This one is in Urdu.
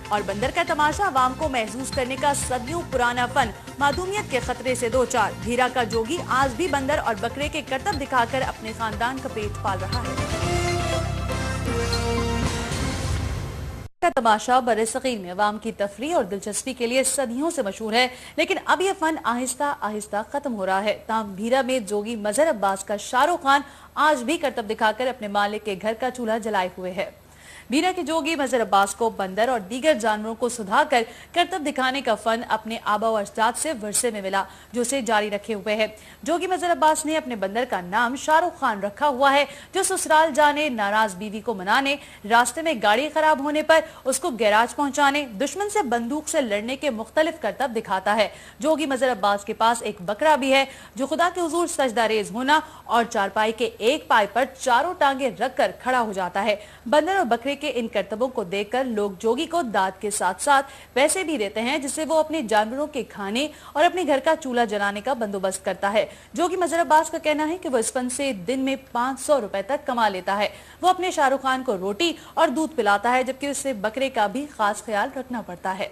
اور بندر کا تماشا عوام کو محظوظ کرنے کا صدیوں پرانا فن معدومیت کے خطرے سے دوچار۔ بھیرا کا جوگی آج بھی بندر اور بکرے کے کرتب دکھا کر اپنے خاندان کا پیٹ پال رہا ہے۔ کا تماشا برصغیر میں عوام کی تفریح اور دلچسپی کے لیے صدیوں سے مشہور ہے، لیکن اب یہ فن آہستہ آہستہ ختم ہو رہا ہے۔ تاہم بھیرا میں جوگی مظہر عباس کا شاہ رخ خان آج بھی کرتب دکھا کر اپنے مالک کے گھر کا چولہا جلائے ہوئے ہے۔ بھیرا کے جوگی مظہر عباس کو بندر اور دیگر جانوروں کو سدھا کر کرتب دکھانے کا فن اپنے آبا و اجداد سے ورثے میں ملا، جو اسے جاری رکھے ہوئے ہے۔ جوگی مظہر عباس نے اپنے بندر کا نام شاہ رخ خان رکھا ہوا ہے، جو سسرال جانے، ناراض بیوی کو منانے، راستے میں گاڑی خراب ہونے پر اس کو گیراج پہنچانے، دشمن سے بندوق سے لڑنے کے مختلف کرتب دکھاتا ہے۔ جوگی مظہر عباس کے پاس ایک بکرا بھی ہے، جو خدا کے حضور سجدہ ریز ہونا اور چارپائی کے ایک پائے پر چاروں ٹانگیں رکھ کر کھڑا ہو جاتا ہے۔ بندر اور بکرے کے ان کرتبوں کو دیکھ کر لوگ جوگی کو داد کے ساتھ ساتھ پیسے بھی دیتے ہیں، جس سے وہ اپنے جانوروں کے کھانے اور اپنے گھر کا چولہا جلانے کا بندوبست کرتا ہے۔ جوگی مظہر عباس کا کہنا ہے کہ وہ اس فن سے دن میں 500 روپے تک کما لیتا ہے۔ وہ اپنے شاہ رخ خان کو روٹی اور دودھ پلاتا ہے، جبکہ اسے بکرے کا بھی خاص خیال رکھنا پڑتا ہے۔